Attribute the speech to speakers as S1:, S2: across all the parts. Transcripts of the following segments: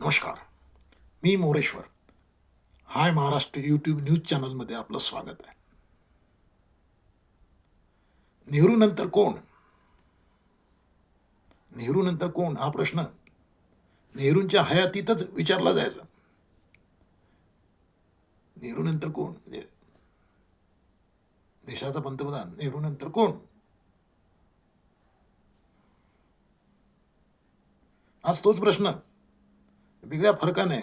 S1: नमस्कार. मी मोरेश्वर. हाय Maharashtra YouTube news चॅनलमध्ये आपलं स्वागत आहे. नेहरू नंतर कोण? नेहरू नंतर कोण हा प्रश्न नेहरूंच्या हयातीतच विचारला जायचा. नेहरू नंतर कोण म्हणजे देशाचा पंतप्रधान नेहरू नंतर कोण? आज तोच प्रश्न वेगळ्या फरकाने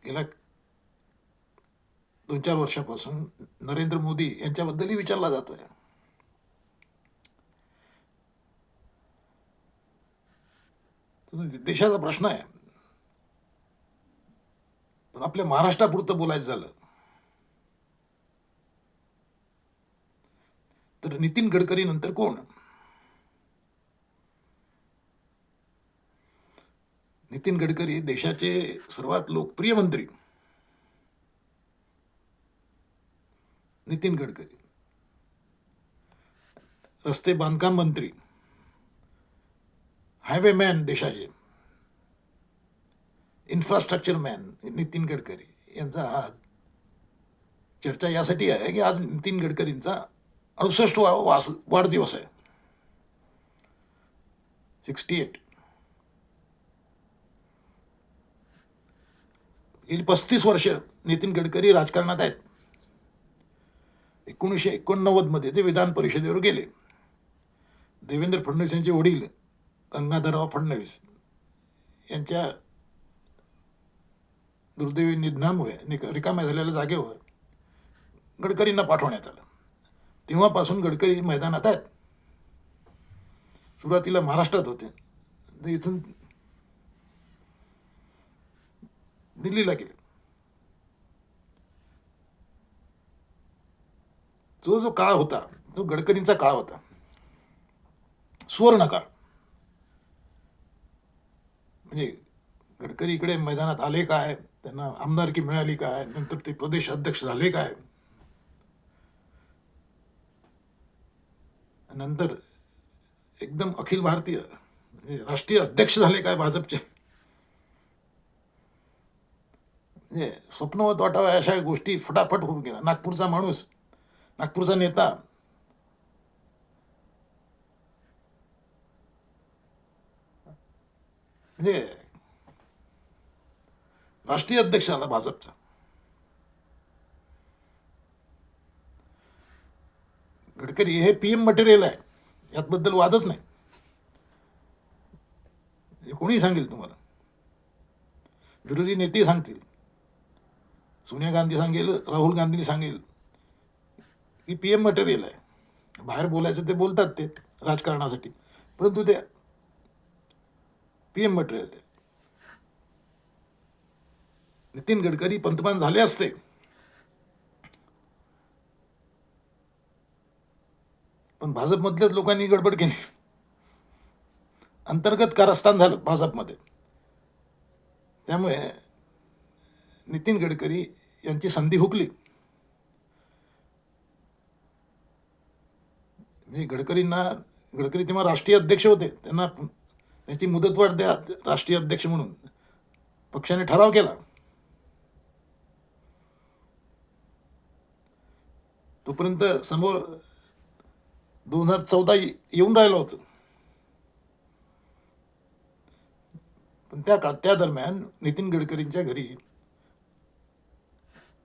S1: गेल्या 2-4 वर्षापासून नरेंद्र मोदी यांच्याबद्दलही विचारला जातोय. तो देशाचा प्रश्न आहे. पण आपल्या महाराष्ट्रापुरतं बोलायचं झालं तर नितीन गडकरी नंतर कोण? नितीन गडकरी देशाचे सर्वात लोकप्रिय मंत्री. नितीन गडकरी रस्ते बांधकाम मंत्री, हायवे मॅन, देशाचे इन्फ्रास्ट्रक्चर मॅन नितीन गडकरी यांचा आज चर्चा यासाठी आहे की आज नितीन गडकरींचा 68वा वाढदिवस आहे. 68. गेली 35 वर्ष नितीन गडकरी राजकारणात आहेत. 1989 मध्ये ते विधान परिषदेवर गेले. देवेंद्र फडणवीस यांचे वडील गंगाधरराव फडणवीस यांच्या दुर्दैवी निधनामुळे रिकाम्या झालेल्या जागेवर गडकरींना पाठवण्यात आलं. तेव्हापासून गडकरी मैदानात आहेत. सुरुवातीला महाराष्ट्रात होते, तर इथून दिल्लीला गेले. जो काळ होता तो गडकरींचा काळ होता, सुवर्ण काळ. म्हणजे गडकरी इकडे मैदानात आले काय, त्यांना आमदारकी मिळाली काय, नंतर ते प्रदेश अध्यक्ष झाले काय, नंतर एकदम अखिल भारतीय म्हणजे राष्ट्रीय अध्यक्ष झाले काय भाजपचे. म्हणजे स्वप्नवत वाटाव्या अशा गोष्टी फटाफट होऊन गेल्या. नागपूरचा माणूस, नागपूरचा नेता म्हणजे राष्ट्रीय अध्यक्ष झाला भाजपचा. गडकरी हे पीएम मटेरियल आहे, यातबद्दल वादच नाही. कोणीही सांगेल तुम्हाला, विरोधी नेते सांगतील, सोनिया गांधी सांगेल, राहुल गांधी सांगेल की पीएम मटेरियल आहे. बाहेर बोलायचं ते बोलतात ते राजकारणासाठी, परंतु ते पीएम मटेरियल आहे. नितीन गडकरी पंतप्रधान झाले असते पण भाजपमधल्याच लोकांनी गडबड केली. अंतर्गत कारस्थान झालं भाजपमध्ये. त्यामुळे नितीन गडकरी यांची संधी हुकली. म्हणजे गडकरी तेव्हा राष्ट्रीय अध्यक्ष होते, त्यांना त्यांची मुदतवाढ द्या राष्ट्रीय अध्यक्ष म्हणून पक्षाने ठराव केला. तोपर्यंत समोर 2014 येऊन राहिलं होतं. पण त्या दरम्यान नितीन गडकरींच्या घरी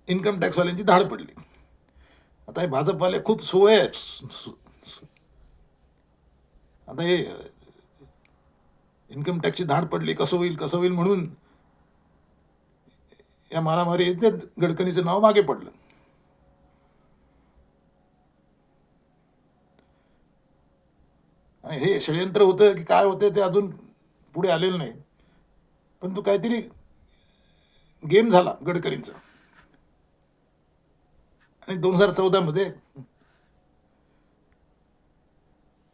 S1: इन्कम टॅक्सवाल्यांची धाड पडली. आता हे भाजपवाले खूप सोय आहेत. आता हे इन्कम टॅक्सची धाड पडली, कसं होईल म्हणून या मारामारी गडकरीचं नाव मागे पडलं. हे षडयंत्र होतं की काय होतं ते अजून पुढे आलेलं नाही, पण तो काहीतरी गेम झाला गडकरींचा. आणि 2014 मध्ये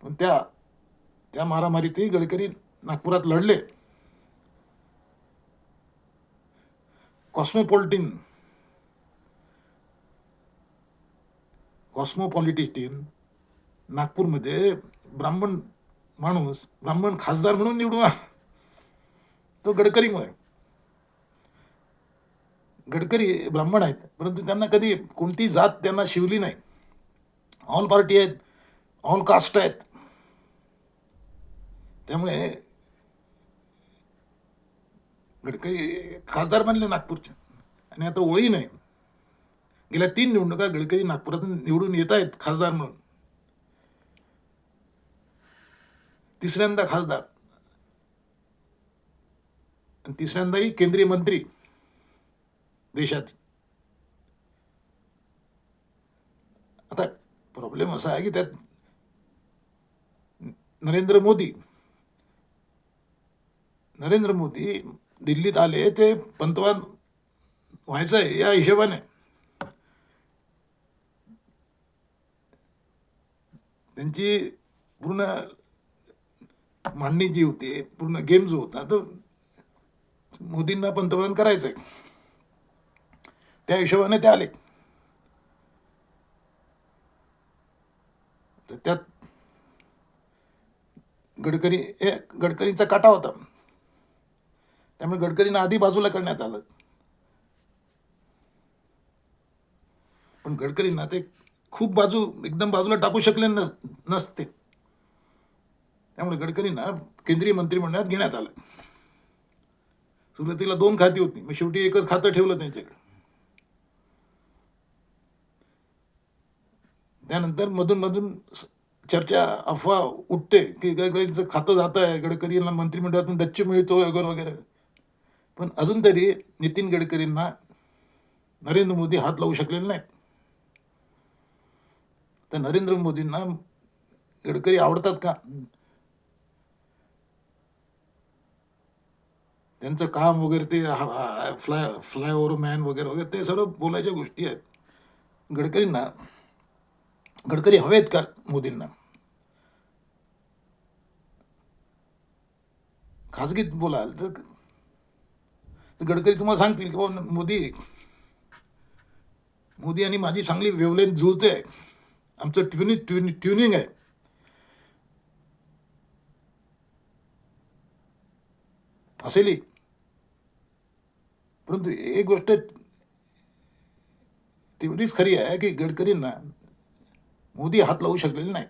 S1: पण त्या मारामारीतही गडकरी नागपुरात लढले. कॉस्मोपॉलिटिन नागपूरमध्ये ब्राह्मण माणूस ब्राह्मण खासदार म्हणून निवडून आला तो गडकरीमुळे. गडकरी ब्राह्मण आहेत, परंतु त्यांना कधी कोणती जात त्यांना शिवली नाही. ऑल पार्टी आहेत, ऑल कास्ट आहेत. त्यामुळे गडकरी खासदार बनले नागपूरचे. आणि आता ओळी नाही, गेल्या 3 निवडणुका गडकरी नागपुरातून निवडून येत आहेत खासदार म्हणून. तिसऱ्यांदा खासदार आणि तिसऱ्यांदाही केंद्रीय मंत्री देशात. आता प्रॉब्लेम असा आहे की त्यात नरेंद्र मोदी दिल्लीत आले ते पंतप्रधान व्हायचं आहे या हिशोबाने. त्यांची पूर्ण मांडणी जी होती, पूर्ण गेम जो होता तो मोदींना पंतप्रधान करायचं आहे, त्या हिशोबाने ते आले. तर त्यात गडकरींचा काटा होता, त्यामुळे गडकरींना आधी बाजूला करण्यात आलं. पण गडकरींना ते खूप एकदम बाजूला टाकू शकले नसते. त्यामुळे गडकरींना केंद्रीय मंत्रिमंडळात घेण्यात आलं. सुरुवातीला 2 खाती होती, मग शेवटी एकच खातं ठेवलं त्यांच्याकडे. त्यानंतर मधून चर्चा, अफवा उठते की गडकरींचं खातं जातं आहे, गडकरींना मंत्रिमंडळातून डच्चू मिळतो वगैरे वगैरे. पण अजून तरी नितीन गडकरींना नरेंद्र मोदी हात लावू शकलेले नाहीत. तर नरेंद्र मोदींना गडकरी आवडतात का? त्यांचं काम वगैरे ते फ्लायओव्हर मॅन वगैरे वगैरे ते सर्व बोलायच्या गोष्टी आहेत. गडकरी हवेत का मोदींना? खाजगीत बोलाल तर गडकरी तुम्हाला सांगतील की बाबा मोदी आणि माझी चांगली वेवलेंथ जुळते, आमचं ट्युनिंग आहे. असेलही, परंतु एक गोष्ट तेवढीच खरी आहे की गडकरींना मोदी हात लावू शकलेले नाहीत.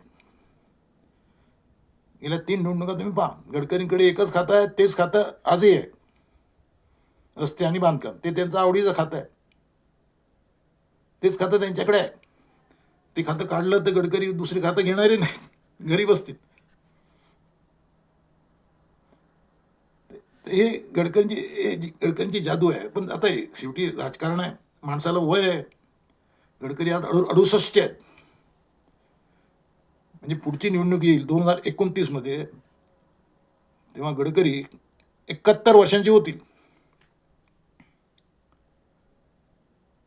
S1: गेल्या 3 निवडणुका तुम्ही पहा, गडकरींकडे एकच खातं आहे, तेच खातं आजही आहे, रस्ते आणि बांधकाम. ते त्यांचं आवडीचं खातं आहे, तेच खातं त्यांच्याकडे आहे. ते खातं काढलं तर गडकरी दुसरे खातं घेणारे नाहीत, घरी बसतील. हे गडकरींची जादू आहे. पण आता शेवटी राजकारण आहे, माणसाला वय आहे. गडकरी आज 68 आहेत. म्हणजे पुढची निवडणूक येईल 2029मध्ये, तेव्हा गडकरी 71 वर्षांचे होतील.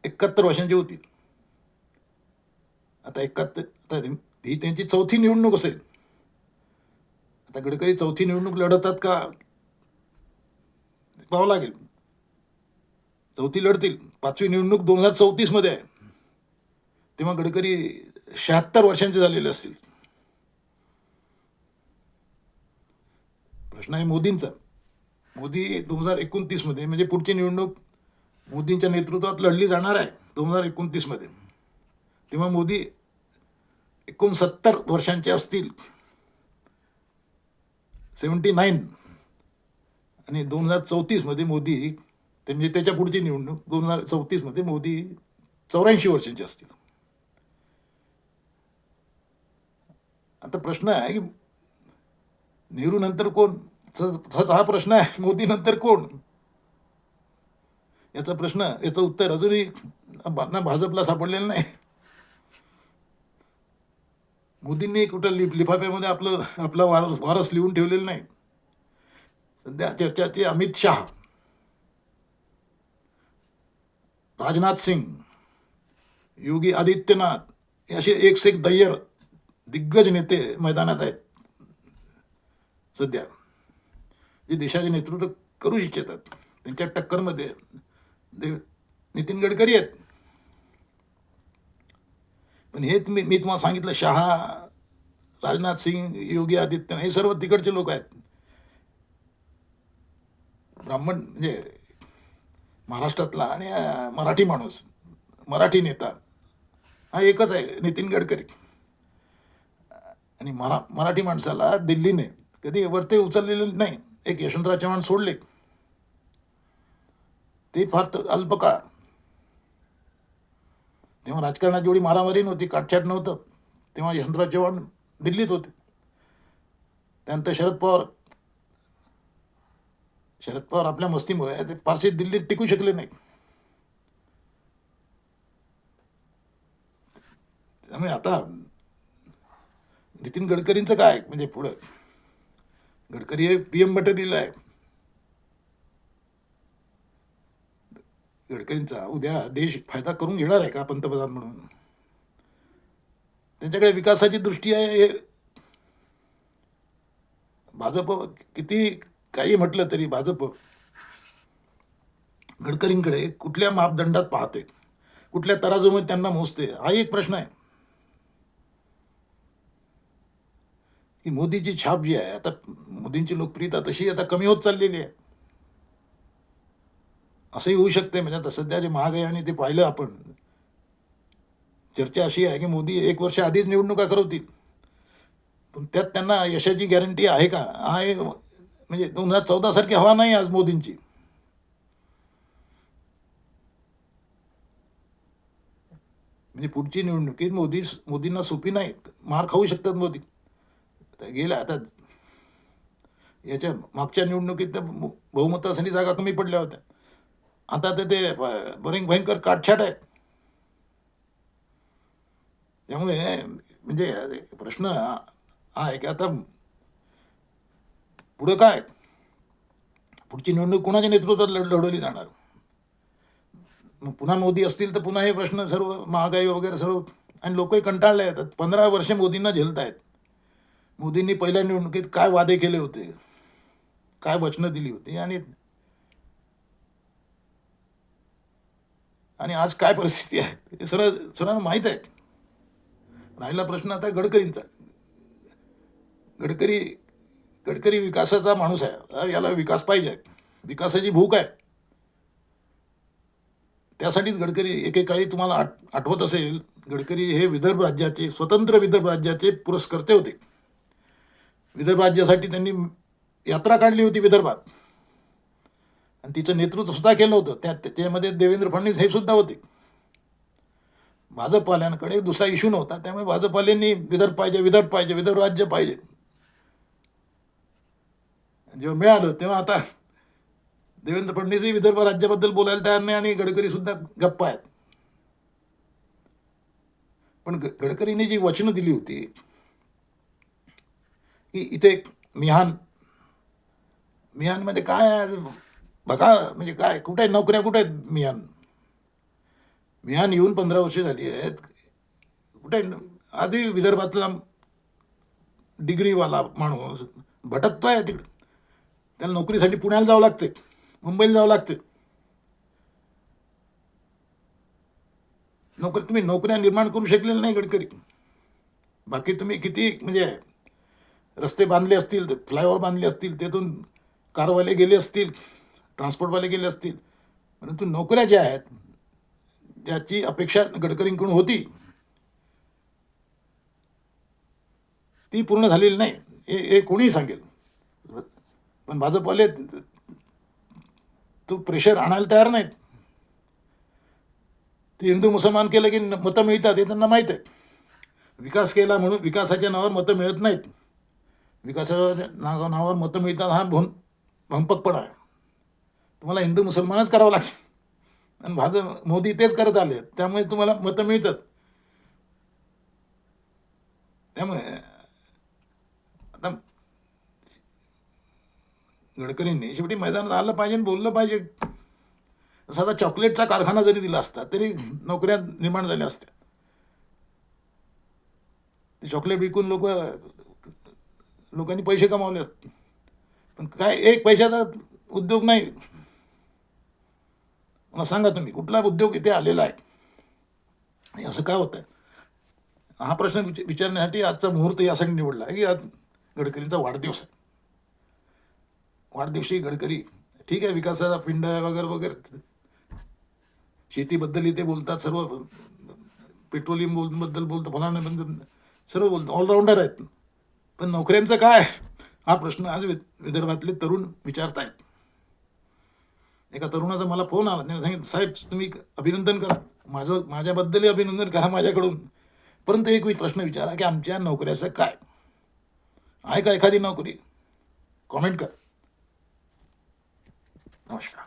S1: 71 वर्षांचे होतील. आता 71, ही त्यांची 4थी निवडणूक असेल. आता गडकरी 4थी निवडणूक लढतात का पाहावं लागेल. 4थी लढतील. 5वी निवडणूक 2034मध्ये आहे, तेव्हा गडकरी 76 वर्षांचे झालेले असतील. प्रश्न आहे मोदींचा. मोदी 2029मध्ये म्हणजे पुढची निवडणूक मोदींच्या नेतृत्वात लढली जाणार आहे 2029मध्ये. तेव्हा मोदी 69 वर्षांचे असतील, 79. आणि 2034मध्ये मोदी, म्हणजे त्याच्या पुढची निवडणूक 2034मध्ये मोदी 84 वर्षांचे असतील. आता प्रश्न आहे की नेहरू नंतर कोण? हा प्रश्न आहे. मोदी नंतर कोण? याचं उत्तर अजूनही भाजपला सापडलेलं नाही. मोदींनी कुठं लिफाफ्यामध्ये आपला वारस लिहून ठेवलेलं नाही. सध्या चर्चाचे अमित शाह, राजनाथ सिंग, योगी आदित्यनाथ असे एक से एक दिग्गज नेते मैदानात आहेत सध्या, जे देशाचे नेतृत्व करू इच्छितात. त्यांच्या टक्करमध्ये नितीन गडकरी आहेत. पण हे मी तुम्हाला सांगितलं, शहा, राजनाथ सिंग, योगी आदित्यनाथ हे सर्व तिकडचे लोक आहेत. ब्राह्मण म्हणजे महाराष्ट्रातला आणि मराठी माणूस, मराठी नेता हा एकच आहे, नितीन गडकरी. आणि मराठी माणसाला दिल्लीने कधी वरते उचललेलं नाही. एक यशवंतराव चव्हाण सोडले, ते फार अल्पकाळ. तेव्हा राजकारणात जेवढी मारामारी नव्हती, काटछाट नव्हतं, तेव्हा यशवंतराव चव्हाण दिल्लीत होते. त्यानंतर शरद पवार आपल्या मस्तीमुळे ते फारसे दिल्लीत टिकू शकले नाही. त्यामुळे आता नितीन गडकरींचं काय म्हणजे पुढं, गडकरी हे PM मटेरियल आहे. गडकरींचा उद्या देश फायदा करून घेणार आहे का पंतप्रधान म्हणून? त्यांच्याकडे विकासाची दृष्टी आहे. हे भाजप किती काही म्हटलं तरी भाजप गडकरींकडे कुठल्या मापदंडात पाहते, कुठल्या तराजूमध्ये त्यांना मोजते, हा एक प्रश्न आहे. की मोदीची छाप जी आहे, आता मोदींची लोकप्रियता तशी आता कमी होत चाललेली आहे. असंही होऊ शकते. म्हणजे आता सध्या जे महाग आहे आणि ते पाहिलं आपण, चर्चा अशी आहे की मोदी 1 वर्ष आधीच निवडणुका करवतील, पण त्यात त्यांना यशाची गॅरंटी आहे का? आहे म्हणजे 2014 सारखी हवा नाही आज मोदींची. म्हणजे पुढची निवडणुकीत मोदींना सोपी नाही, मार खाऊ शकतात मोदी. गेल्या आता याच्या मागच्या निवडणुकीत तर बहुमतासाठी जागा कमी पडल्या होत्या. आता तर ते भयंकर काटछाट आहे. त्यामुळे म्हणजे प्रश्न हा आहे की आता पुढं काय, पुढची निवडणूक कोणाच्या नेतृत्वात लढवली जाणार? मग पुन्हा मोदी असतील तर पुन्हा हे प्रश्न सर्व महागाई वगैरे सर्व, आणि लोकही कंटाळले आहेत. 15 वर्ष मोदींना झेलत आहेत. मोदींनी पहिल्या निवडणुकीत काय वादे केले होते, काय वचनं दिली होती, आणि आज काय परिस्थिती आहे हे सर्वांना माहीत आहे. राहिला प्रश्न आता गडकरींचा. गडकरी विकासाचा माणूस आहे. याला विकास पाहिजे, विकासाची भूक आहे. त्यासाठीच गडकरी एकेकाळी तुम्हाला आठवत असेल, गडकरी हे स्वतंत्र विदर्भ राज्याचे पुरस्कर्ते होते. विदर्भ राज्यासाठी त्यांनी यात्रा काढली होती विदर्भात, आणि तिचं नेतृत्व सुद्धा केलं होतं. त्याच्यामध्ये देवेंद्र फडणवीस हे सुद्धा होते. भाजपवाल्यांकडे दुसरा इश्यू नव्हता, त्यामुळे भाजपवाल्यांनी विदर्भ पाहिजे, विदर्भ राज्य पाहिजे. जेव्हा मिळालं तेव्हा आता देवेंद्र फडणवीसही विदर्भ राज्याबद्दल बोलायला तयार नाही, आणि गडकरी सुद्धा गप्प आहेत. पण गडकरींनी जी वचनं दिली होती की इथे मिहानमध्ये काय आहे बघा, म्हणजे काय, कुठे आहेत नोकऱ्या, कुठे आहेत मिहान येऊन 15 वर्ष झाली आहेत. कुठे आधी विदर्भातला डिग्रीवाला माणूस भटकतो आहे तिकडे. त्याला नोकरीसाठी पुण्याला जावं लागते, मुंबईला जावं लागते. तुम्ही नोकऱ्या निर्माण करू शकलेले नाही गडकरी. बाकी तुम्ही किती म्हणजे रस्ते बांधले असतील, फ्लायओव्हर बांधले असतील, त्यातून कारवाले गेले असतील, ट्रान्सपोर्टवाले गेले असतील, परंतु नोकऱ्या ज्या आहेत, ज्याची अपेक्षा गडकरींकडून होती, ती पूर्ण झालेली नाही. हे कोणीही सांगेल. पण भाजपवाले तो प्रेशर आणायला तयार नाहीत. ते हिंदू मुसलमान केलं की मतं मिळतात हे त्यांना माहीत आहे. विकास केला म्हणून विकासाच्या नावावर मतं मिळत नाहीत. विकासाच्या नावावर मतं मिळतात हा भंपकपणा आहे. तुम्हाला हिंदू मुसलमानच करावं लागतं, आणि मोदी तेच करत आले, त्यामुळे तुम्हाला मतं मिळतात. त्यामुळे आता गडकरींनी शेवटी मैदानात आलं पाहिजे आणि बोललं पाहिजे. साधा चॉकलेटचा कारखाना जरी दिला असता तरी नोकऱ्या निर्माण झाल्या असत्या. ते चॉकलेट विकून लोकांनी पैसे कमावले असते. पण काय एक पैशाचा उद्योग नाही. मला सांगा तुम्ही कुठला उद्योग इथे आलेला आहे? असं काय होतं आहे? हा प्रश्न विचारण्यासाठी आजचा मुहूर्त यासाठी निवडला आहे की आज गडकरींचा वाढदिवस आहे. वाढदिवशी गडकरी ठीक आहे, विकासाचा पिंड आहे वगैरे वगैरे, शेतीबद्दलही ते बोलतात, सर्व पेट्रोलियम बद्दल बोलतात, फलाण्याबद्दल सर्व बोलतात, ऑलराऊंडर आहेत. पण नोकऱ्यांचं काय हा प्रश्न आज विदर्भातले तरुण विचारतायत. एका तरुणाचा मला फोन आला, त्याने सांगितलं साहेब तुम्ही अभिनंदन करा, माझ्याबद्दलही अभिनंदन करा माझ्याकडून, परंतु एक प्रश्न विचारा की आमच्या नोकऱ्याचं काय आहे का, एखादी नोकरी कॉमेंट करा. नमस्कार.